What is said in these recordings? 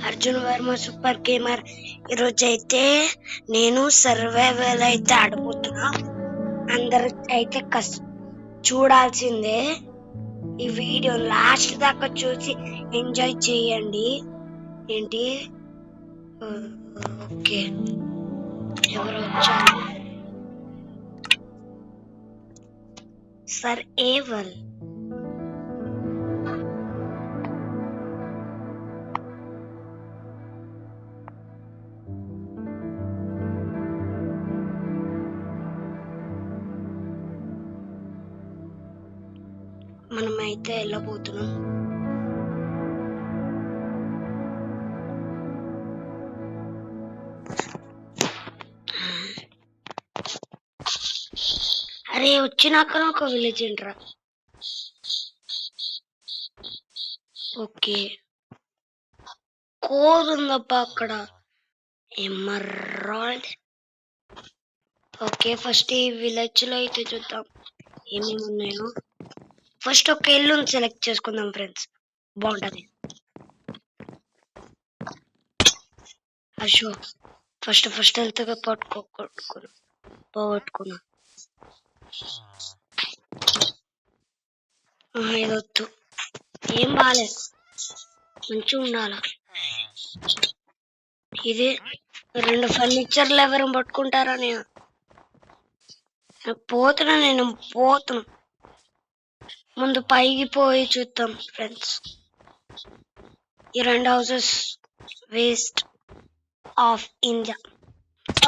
Arjun Varma super gamer. ఈరోజు అయితే నేను సర్వైవల్ అయితే ఆడబోతున్నా. అందరు అయితే చూడాల్సిందే. ఈ వీడియో లాస్ట్ దాకా చూసి ఎంజాయ్ చేయండి. ఏంటి ఓకే, ఎవరు వచ్చారు? సర్వైవల్. మనమైతే వెళ్ళబోతున్నాం. అరే వచ్చినాక ఒక విలేజ్ ఏంట్రా? ఓకే, కోడ్ ఉందప్ప అక్కడ. ఎమరాల్డ్. ఓకే, ఫస్ట్ ఈ విలేజ్ లో అయితే చూద్దాం ఏమేమి ఉన్నాయో. ఫస్ట్ ఒక ఇల్లుని సెలెక్ట్ చేసుకుందాం ఫ్రెండ్స్, బాగుంటది. అశో ఫస్ట్ వెళ్తే పోగొట్టుకున్నా. ఇదొద్దు, ఏం బాలేదు, మంచిగా ఉండాల. ఇది 2 ఫర్నిచర్లు ఎవరు పట్టుకుంటారా? నేను పోతున్నా. ముందు పైకి పోయి చూద్దాం ఫ్రెండ్స్. ఈ 2 హౌసెస్ వేస్ట్ ఆఫ్ ఇండియా.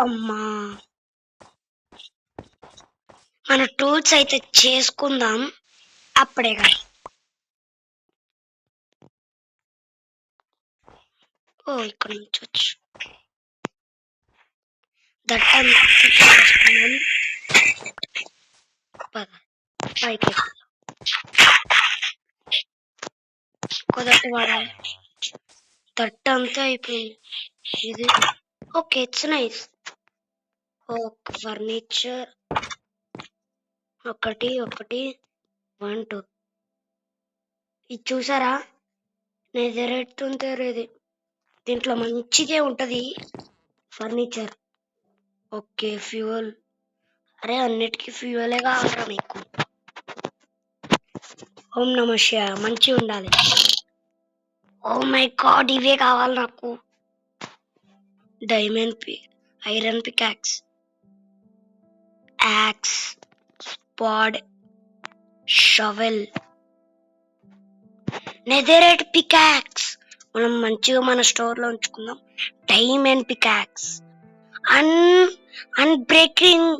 అమ్మా, మన టూల్స్ అయితే చేసుకుందాం అప్పుడే కదా. ఇక్కడ నుంచి వచ్చు పైకి కుదరటి వాడాలి. దట్ అంతా అయిపోయింది. ఇది ఓకే, ఇట్స్ నైస్. ఫర్నిచర్ ఒకటి 1 2. ఇది చూసారా? నెదరెట్టుంటారు. దీంట్లో మంచిగా ఉంటది ఫర్నిచర్. Okay, fuel. అరే అన్నిటికీ ఫ్యూయలే కావాలరా మీకు. ఓం నమః శివాయ, మంచిగా ఉండాలి. ఓ మై గాడ్, ఇవే కావాలి నాకు. Diamond iron pickaxe, axe, spade, shovel, netherite pickaxe. మనం మంచిగా మన స్టోర్ లో ఉంచుకుందాం. Diamond pickaxe, unbreaking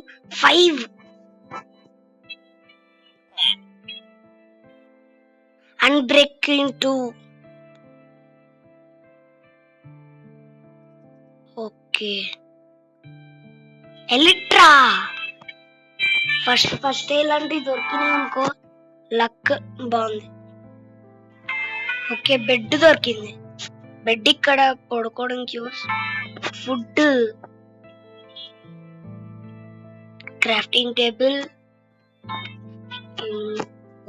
5, unbreaking 2. Okay, elytra. First ఇలాంటివి దొరికినాయి అనుకో, లక్ బాగుంది. ఓకే, బెడ్ దొరికింది. బెడ్ ఇక్కడ పడుకోవడానికి యూస్. Food, crafting table.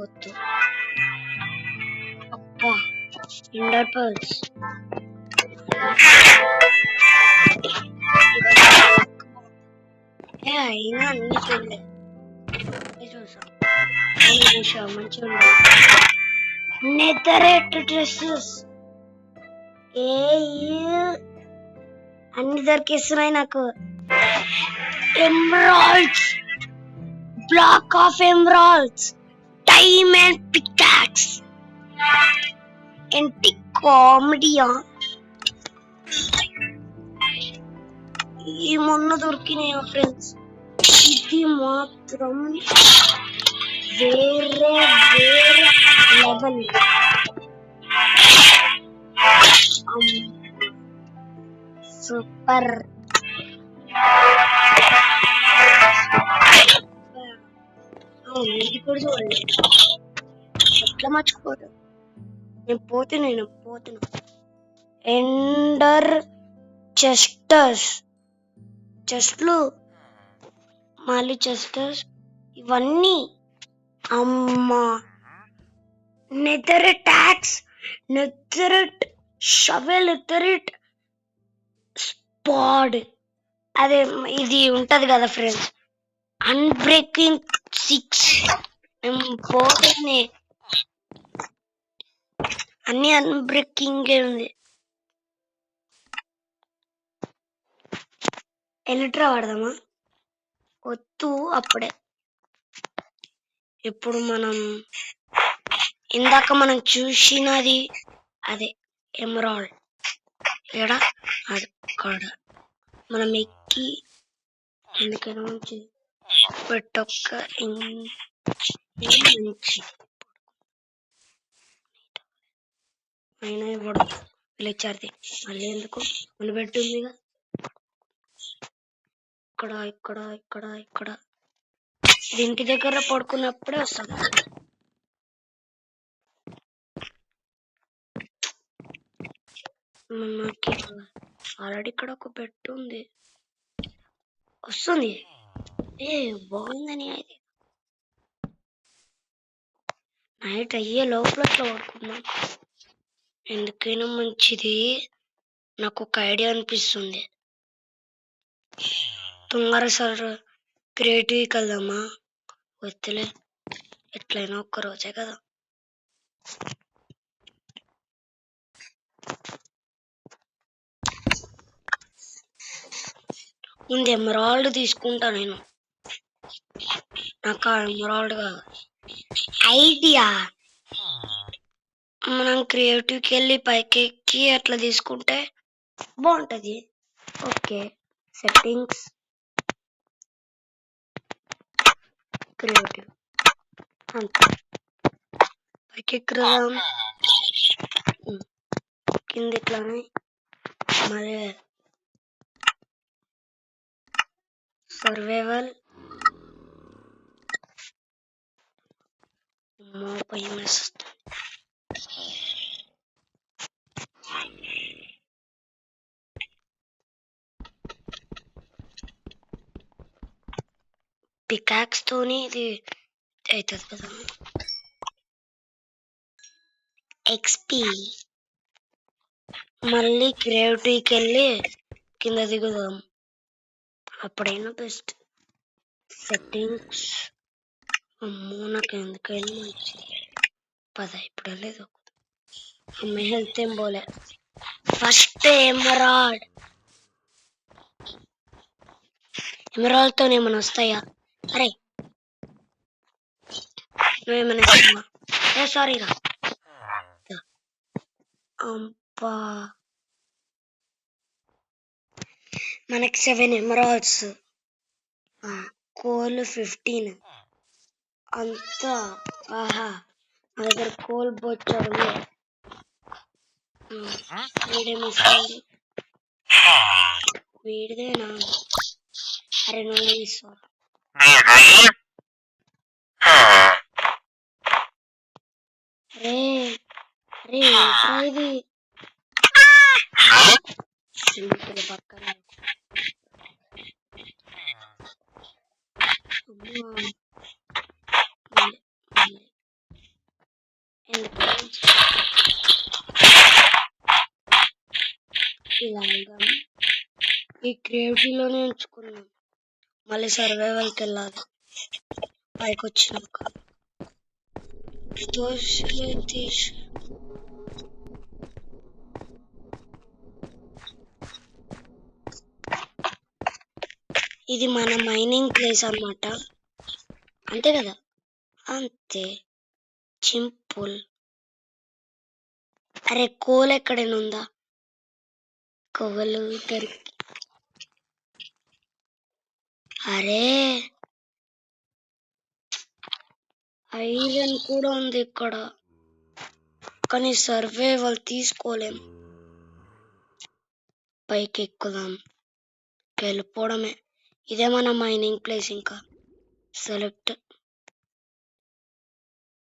వద్దు అబ్బా, ఎండర్ పర్ల్స్. అయినా అన్ని చూడలేదు, చూసా మంచిగా ఉండాలి. నెదరైట్ డ్రెస్సెస్ అన్ని దొరికిస్తున్నాయి నాకు. Emeralds, black of emeralds, diamond peacocks. ఏంటి కామెడీయా? ఈ మొన్న దొరికినాయా ఫ్రెండ్స్? ఇది మాత్రం వేరే లెవెల్. సూపర్. ఇది కూడా చూడండి, ఎట్లా మర్చిపోదు. నేను పోతున్నా. ఎండర్ చెస్ట్లు, మళ్ళీ చెస్టర్స్, ఇవన్నీ. అమ్మా, నెదరైట్ షవెల్ ఎత్తరిట్ స్పాడ్. అదే ఇది ఉంటది కదా ఫ్రెండ్స్, అన్బ్రేకింగ్ 6. మేము పోతేనే అన్ని అన్బ్రేకింగ్ ఉంది. ఎలిట్రా వాడదామా? వద్దు అప్పుడే. ఇప్పుడు ఇందాక మనం చూసినది అదే ఎమరాల్డ్. ఎడా అక్కడ మనం ఎక్కి ఎందుకైనా మంచిది పెట్టొక్క మంచి అయినా ఇవ్వడు విలేచారిది. మళ్ళీ ఎందుకు మన పెట్టుందిగా. ఇక్కడ ఇక్కడ ఇక్కడ ఇక్కడ ఇంటి దగ్గర పడుకున్నప్పుడే వస్తుంది. మనకి ఆల్రెడీ ఇక్కడ ఒక బెడ్ ఉంది. వస్తుంది. బాగుందని అది నైట్ అయ్యే లోపల పడుకుందాం. ఎందుకైనా మంచిది. నాకు ఒక ఐడియా అనిపిస్తుంది. తొందర సార్ క్రియేటివ్కి వెళ్దామా? వద్దులే, ఎట్లయినా ఒక్క రోజే కదా. ముందు ఎమరాల్డ్ తీసుకుంటా నేను. నాకు ఎమరాల్డ్ కాదు. ఐడియా, మనం క్రియేటివ్కి వెళ్ళి పైకి ఎక్కి అట్లా తీసుకుంటే బాగుంటుంది. ఓకే, సెట్టింగ్స్, క్రియేటివ్, అంతే. పైకి ఎక్కుదాం, కింద ఇట్లానే మరి సర్వైవల్. భయం వేస్తుంది. పికాక్స్ తోని ఇది అవుతుంది కదా. ఎక్స్పీ. మళ్ళీ క్రియేటివ్కి వెళ్ళి కింద దిగుదాం, అప్పుడైనా బెస్ట్. సెట్టింగ్స్, అమ్మో నాకు ఎందుకైనా మంచిది. పద ఇప్పుడు లేదు. అమ్మ హెల్త్ ఏం పోలే. ఫస్ట్ ఎమరాల్డ్తో ఏమైనా వస్తాయా? అరే నువ్వేమైనా ఇస్తావా? సారీ రా. అబ్బా, మనకి 7 ఎమరాల్డ్స్, కోల్ 15 అంతా. ఆహా, నా దగ్గర కోల్ బొచ్చాడు. వీడేమిస్తాడు? వీడిదేనా? అరే నువ్వు ఇస్తావు. అరే అరే ఇది పక్కన ఇలాగా ఈ క్రియేటివ్లోనే ఉంచుకున్నాం. మళ్ళీ సర్వైవల్కి వెళ్ళాలి పైకి వచ్చినాక. ఇది మన మైనింగ్ ప్లేస్ అన్నమాట, అంతే కదా. అంతే సింపుల్. అరే కోల్ ఎక్కడైనా ఉందా? కొవ్వలు దొరికి. అరే ఐరన్ కూడా ఉంది ఇక్కడ, కానీ సర్వైవల్ తీసుకోలేం. పైకి ఎక్కుదాం, వెళ్ళిపోవడమే. ఇదే మన మైనింగ్ ప్లేస్. ఇంకా సెలెక్ట్.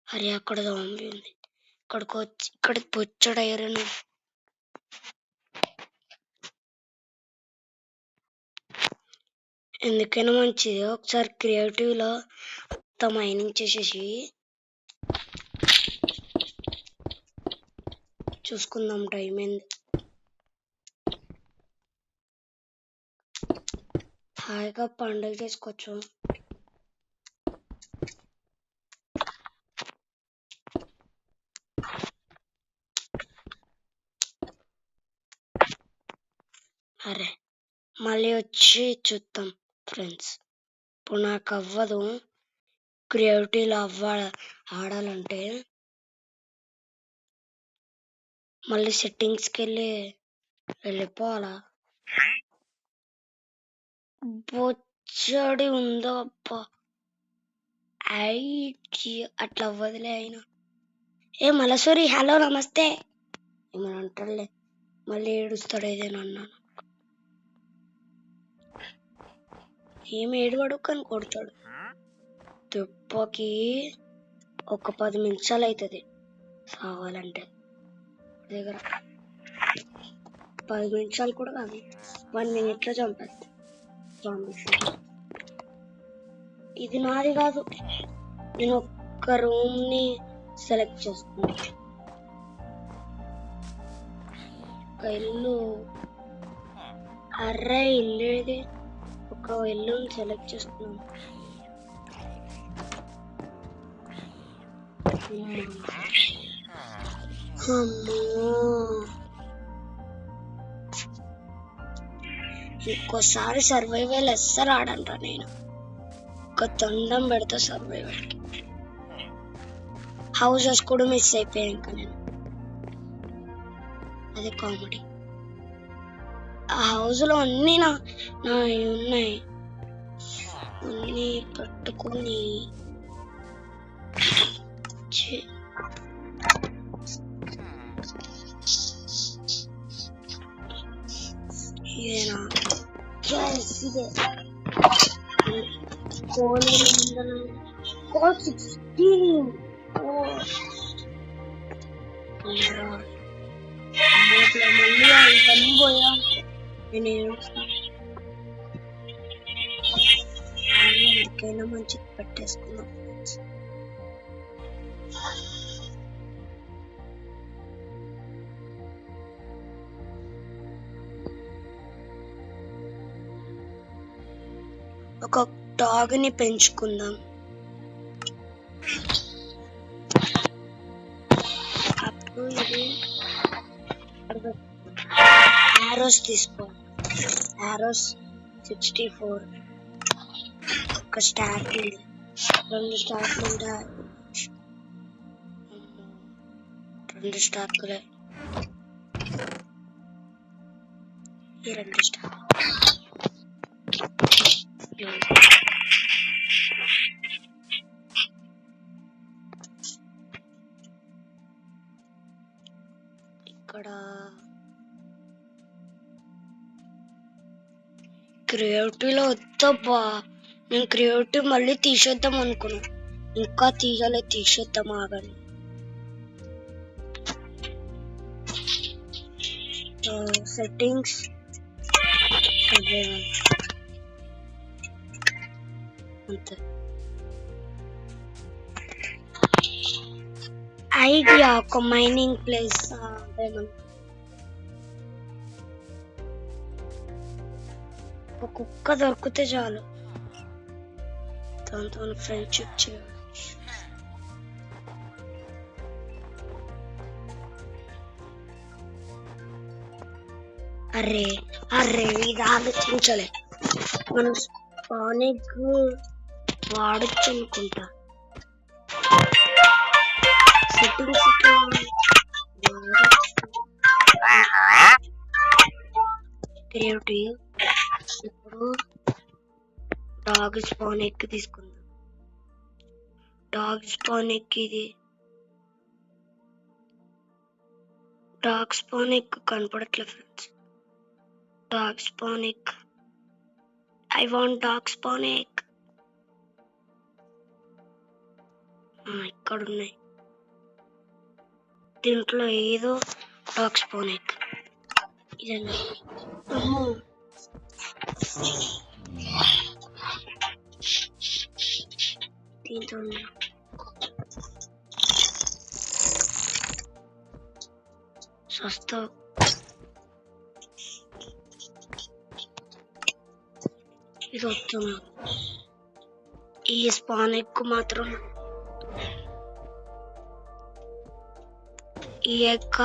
అరే అక్కడ జాంబీ ఉంది. ఇక్కడికి వచ్చి ఇక్కడ బొచ్చడు ఐరన్. ఎందుకైనా మంచిది ఒకసారి క్రియేటివ్లో అంత మైనింగ్ చేసేసి చూసుకుందాం టైం ఏంది. హాయిగా పండుగ చేసుకోవచ్చు. అరే మళ్ళీ వచ్చి చూద్దాం ఫ్రెండ్స్. ఇప్పుడు నాకు అవ్వదు క్రియేటివ్లో ఆడాలంటే. మళ్ళీ సెట్టింగ్స్కి వెళ్ళిపోవాలా? బొచ్చడి ఉందో అబ్బా. అట్లా అవ్వదులే. అయినా మలసూరి హలో నమస్తే ఏమని అంటారులే. మళ్ళీ ఏడుస్తాడు ఏదైనా అన్నాను. ఏడవడు కానీ కొడతాడు. దెబ్బకి ఒక 10 నిమిషాలు అవుతుంది సావాలంటే. దగ్గర 10 నిమిషాలు కూడా కాదు, 1 minute చంపేస్తా. ఇది నాది కాదు, నేను ఒక్క రూమ్ ని సెలెక్ట్ చేసుకున్నా. ఒక ఇల్లు, అర్రే ఇల్లు ఇది. ఒక ఇల్లుని సెలెక్ట్ చేసుకున్నాను. ఇంకోసారి సర్వైవల్ అస్సలు ఆడంట. నేను ఒక దండం పెడతా సర్వైవల్కి. హౌసెస్ కూడా మిస్ అయిపోయాయి ఇంకా నేను. అది కామెడీ. ఆ హౌస్ లో అన్ని నా ఉన్నాయి, అన్ని పట్టుకొని ఇదేనా ఇదే కోల్ 16. మళ్ళీ ఇవన్నీ పోయా. నేను ఎవరికైనా మంచిగా పెట్టేసుకున్నాం. ఒక డాగ్ ని పెంచుకుందాం. అప్పుడు ఇది ఆరోస్ తీసుకో. ఆరోస్ 64. ఒక స్టార్, 2 స్టార్లు ఉంటాయి. 2 స్టార్లే, ఈ 2 స్టార్. ఇక్కడ క్రియేటివ్ లో వద్దబ్బా. నేను క్రియేటివ్ మళ్ళీ తీసేద్దాం అనుకున్నా, ఇంకా తీసేద్దాం ఆగండి. సెట్టింగ్స్ అంతే. ఐడియా ఒక మైనింగ్ ప్లేస్. ఒక కుక్క దొరికితే చాలు, దాంతో ఫ్రెండ్షిప్ చేయవచ్చు. అరే ఇది ఆలోచించలే. మనం స్పానిక్ వాడచ్చు అనుకుంటా. Settings creative. ఇప్పుడు డాగ్ స్పానిక్ తీసుకుందాం. డాగ్ స్పానిక్ ఇది. డాగ్ స్పానిక్ కనపడట్లే friends. Dog spawn egg, I want dog spawn egg. ఇక్కడ ఉన్నాయి. దీంట్లో ఏదో డాగ్ స్పానిక్ ఇదండి. దీంతో సస్తావు. ఇది వస్తున్నా. ఈ స్పాన్ ఎక్కువ మాత్రం ఈ ఎక్క.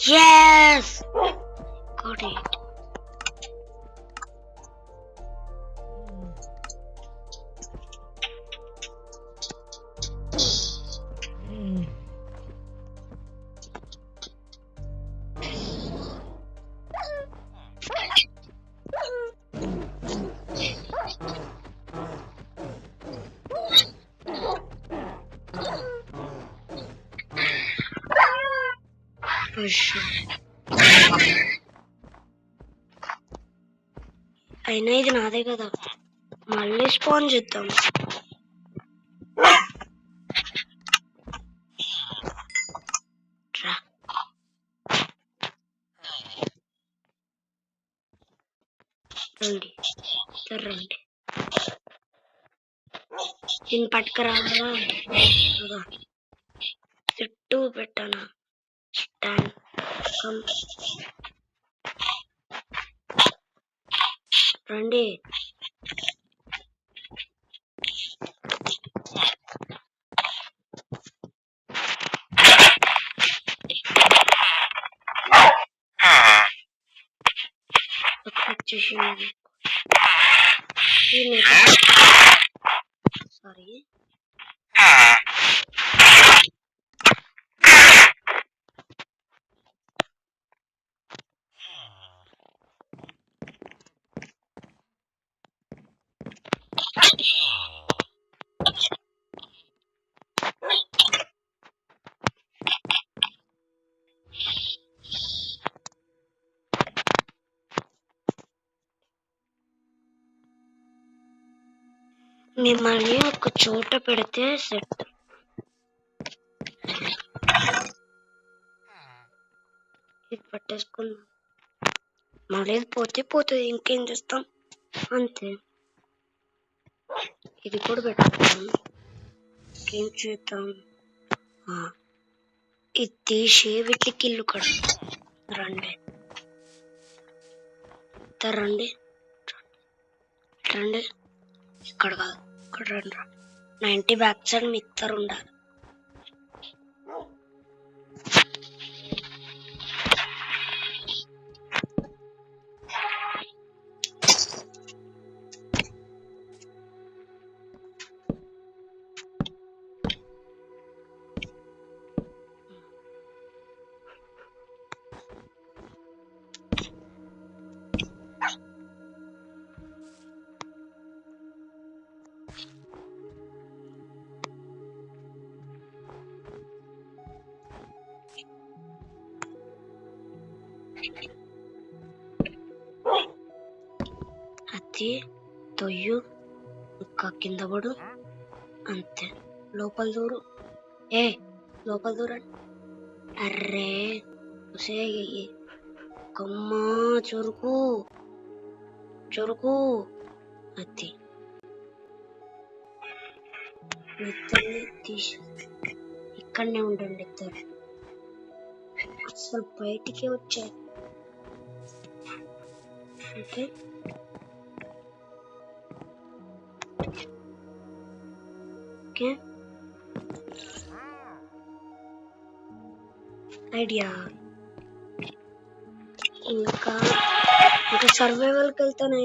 Yes! Got it. అయినా ఇది నాదే కదా, మళ్ళీ స్పాన్ చేద్దాం. రండి రండి, దీన్ని పట్టుకురావాలా? చుట్టూ పెట్టానా? స్టాండ్ రండి. వచ్చేసింది. సారీ. మిమ్మల్ని ఒక చోట పెడితే సెట్. ఇది పట్టేసుకుందాం. మళ్ళీ పోతే పోతుంది, ఇంకేం చేస్తాం, అంతే. ఇది కూడా పెట్టుకుందాం. ఇంకేం చేద్దాం? ఇది తీసి వీటికి ఇల్లు కడతాం. రండి రండి రండి. ఇక్కడ కాదు, ఇక్కడ రండి. 90 బ్యాక్ సైడ్ మీ ఇద్దరు ఉండాలి. అది తొయ్యు, ఇంకా కింద పడు, అంతే. లోపల దూరు. లోపల దూరండి. అర్రే కొమ్మ చురుకు చురుకు. అది ఇద్దరిని తీసి ఇక్కడనే ఉండండి. ఇద్దరు అసలు బయటికి వచ్చాయి. Okay, okay. ఐడియా. ఇంకా సర్వైవల్కి వెళ్తానే.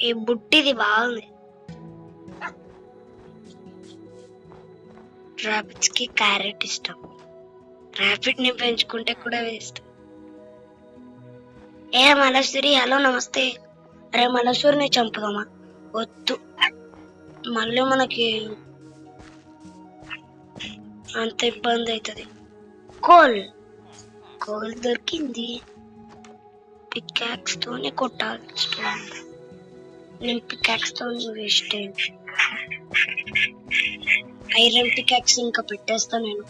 ఈ బుట్టిది బాగుంది. రాబిట్స్ కి క్యారెట్ ఇష్టం. రాబిట్ ని పెంచుకుంటే కూడా వేస్ట్. మలశ్వరి, హలో నమస్తే. అరే మలశ్వరిని చంపుదామా? వద్దు, మళ్ళీ మనకి అంత ఇబ్బంది అవుతుంది. కోల్ దొరికింది. పికాక్స్ తోనే కొట్టాలి స్టోన్. నేను పికాక్స్ తో వేస్ట్ అయింది. ఐరన్ పికాక్స్ ఇంకా పెట్టేస్తా నేను.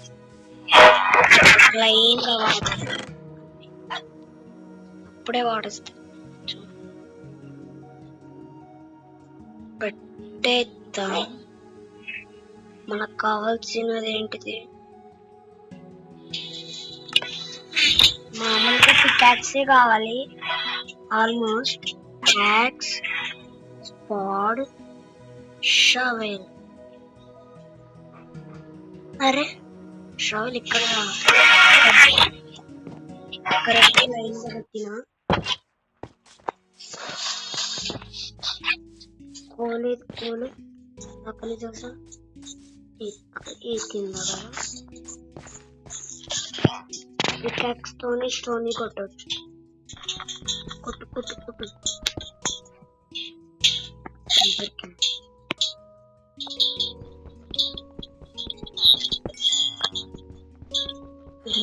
లైన్ గా వాడతాను, అప్పుడే వాడేస్తా. పెట్టేద్దాం. మనకు కావాల్సినది ఏంటిది? మామూలుగా పికాక్సే కావాలి. Almost axe, spade, shovel. అరే షవెల్ ఇక్కడ కరెక్ట్ లైన్ గా పెట్టిన. కోలు అక్కడ చూసా ఈ కింద కదా. పికాక్స్ తోని స్టోన్ కొట్టచ్చు. కొట్టు కొట్టు కొట్టు.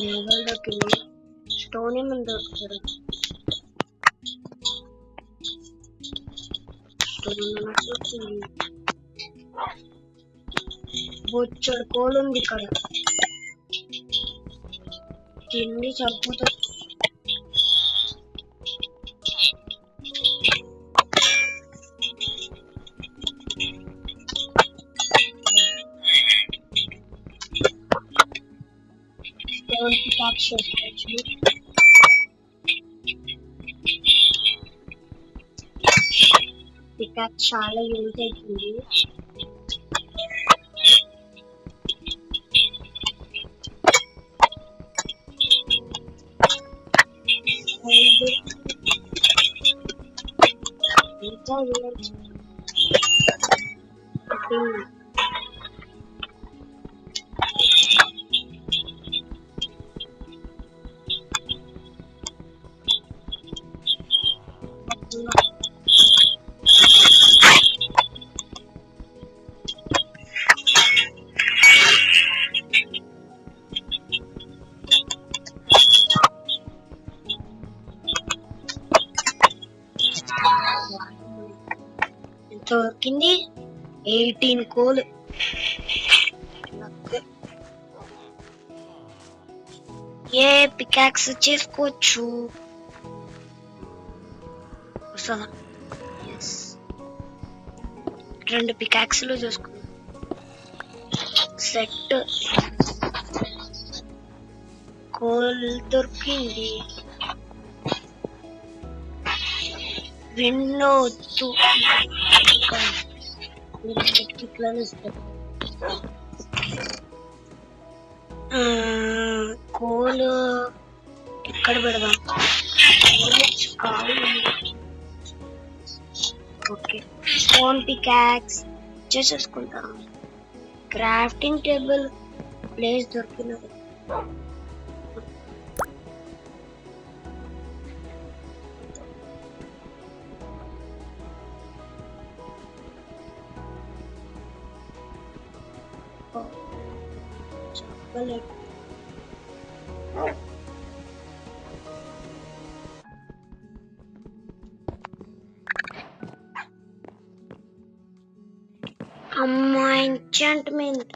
లెవెల్లోకి స్టోన్ ఏమని దొరుకుతారు? బొచ్చడు కోలు ఉంది ఇక్కడ. తిండి చంపుతా. పికాక్స్ చాలా యూజ్ అవుతుంది. ఇంకా దొరికింది 18 కోల్. ఏ పికాక్స్ చేసుకోవచ్చు. రెండు పికాక్స్లు చూసుకున్నాం. సెట్ కోల్ దొరికింది. విన్నోచ్చు కోలు ఎక్కడ పెడదాం? ఓకే, స్టోన్ పికాక్స్ చేసేసుకుంటాం. క్రాఫ్టింగ్ టేబుల్ ప్లేస్ దొరికినది. chocolate. My enchantment.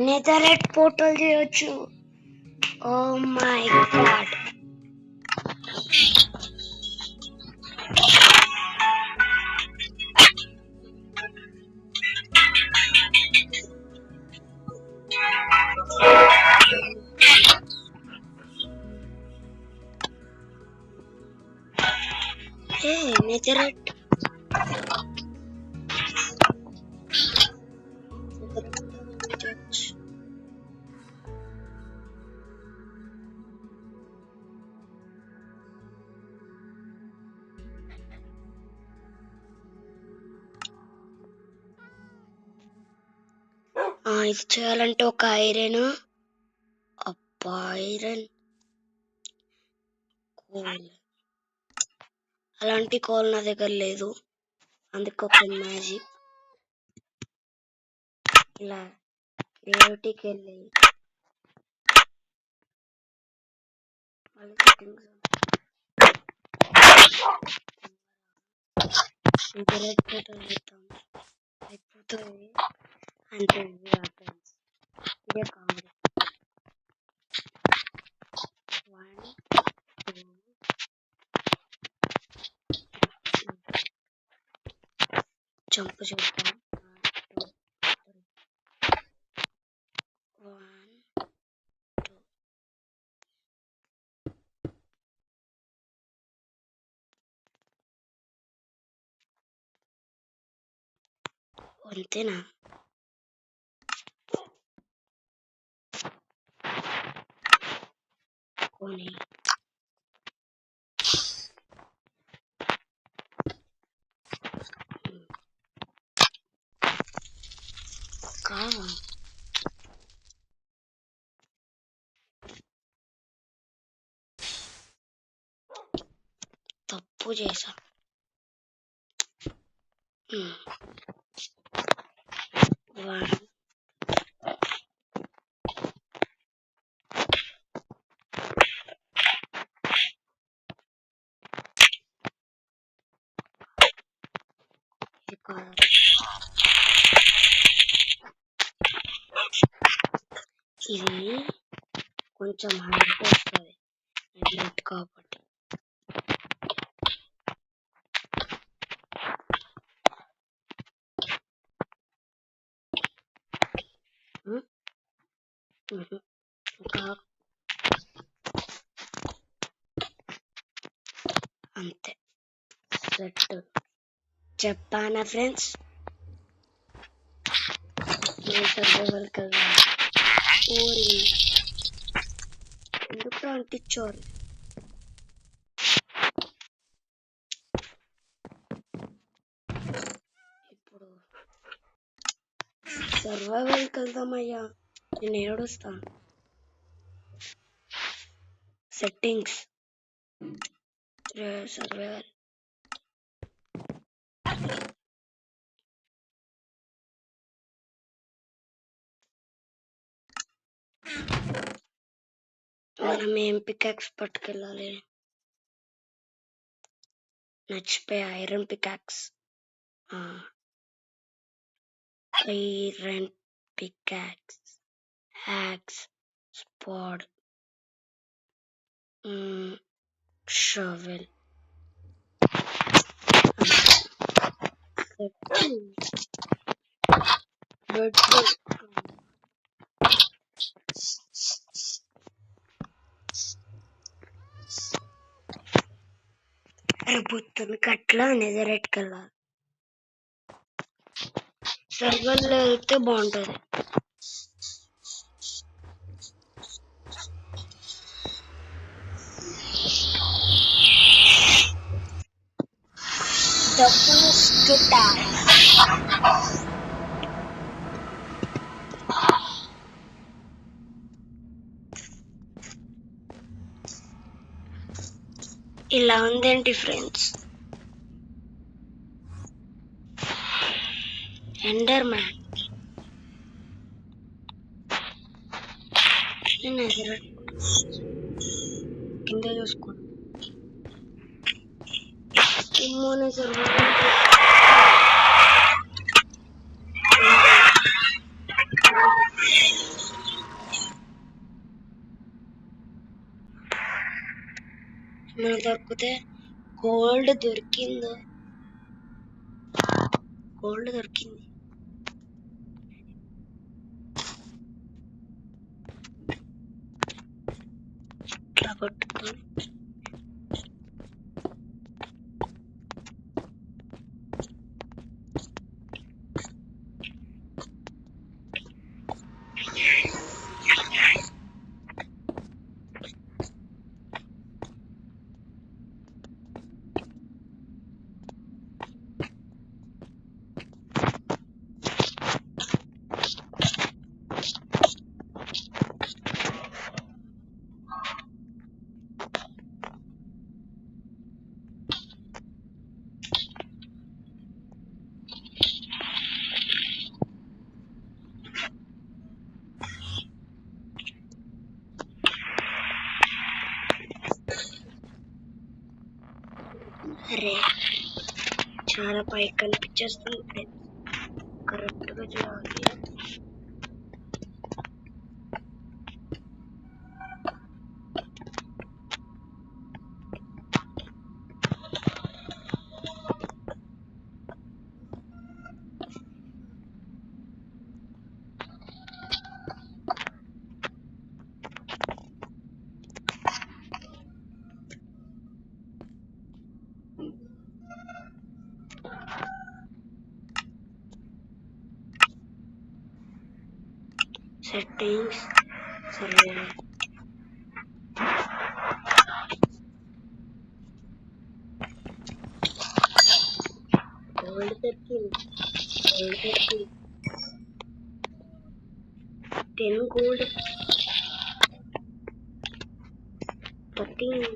Netherite portal చేయొచ్చు. Oh my god. Hey, Netherite. ఇది చేయాలంటే ఒక ఐరన్, ఐరన్ కోల్. అలాంటి కోల్ నా దగ్గర లేదు, అందుకే ఒక మ్యాజిక్. ఇలా క్రియేటివ్కి వెళ్ళి మళ్ళీ సెట్టింగ్స్ చేద్దాం అయిపోతుంది. అంతే ఫ్రెండ్స్, ఇదే కామెడీ. 1 2 జంప్ చేద్దాం. 1 2 అంతేనా? కొని కావా తప్పు చేసా. ఇది కొంచెం హైట్ వస్తుంది నెట్ కాబట్టి. ఇంకా అంతే సెట్. చెప్పానా ఫ్రెండ్స్? సర్వైవల్ కదా. ఎందుకు అంటించారు? ఇప్పుడు సర్వైవల్కి వెళ్దామయ్యా. నేను ఏడుస్తాను. Settings survival. మనం ఏం పికాక్స్ పట్టుకెళ్ళాలి? నచ్చిపోయి iron pickaxe. Iron pickaxe, axe, spade, shovel. రేపుతుంది కట్లా నెజరెట్కి వెళ్ళాలి. సర్వర్లో వెళ్తే బాగుంటుంది. The first time. ఇలా ఉందేంటి ఫ్రెండ్స్? Ender man. కింద చూసుకోండి. మనకు దొరికితే గోల్డ్ దొరికింది. ఇట్లా పట్టుకొని అరే చాలా పైకి కనిపించేస్తుంది ఫ్రెండ్స్, కరెక్ట్ గా చూడాలి. సెట్టింగ్స్ సరే, గోల్డ్ దొరికింది, 10 గోల్డ్, 13,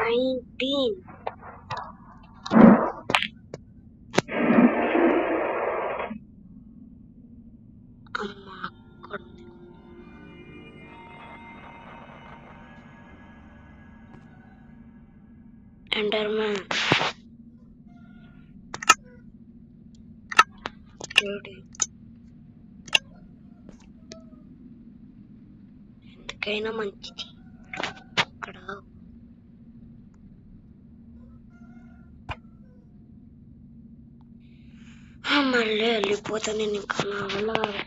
19. అమ్మా కొడుకు. ఎండర్మ్యాన్ ఎందుకైనా మంచిది. ఇక్కడ మళ్ళీ వెళ్ళిపోతా నేను, ఇంకా నా వల్ల కాదు.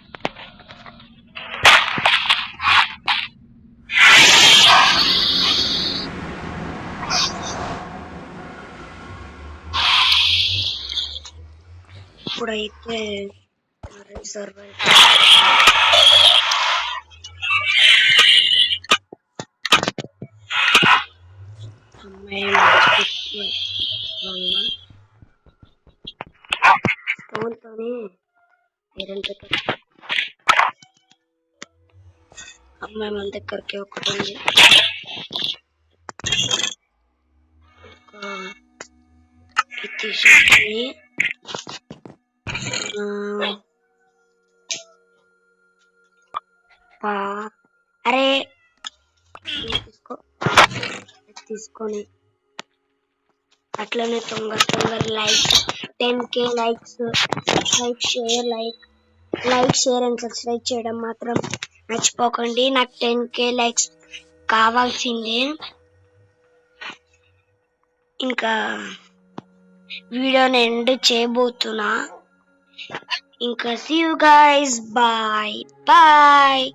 ఇప్పుడైతే సర్వైవ్ అమ్మాయి స్టోన్తోనే అమ్మాయి మన దగ్గరికి ఒకటి ఉంది. తీసుకొని అరే తీసుకొని అట్లనే తొందర like 10K likes, like share and subscribe చేయడం మాత్రం మర్చిపోకండి. నాకు 10K లైక్స్ కావాల్సిందే. ఇంకా వీడియోని ఎండ్ చేయబోతున్నా. ఇంకా see you guys, bye.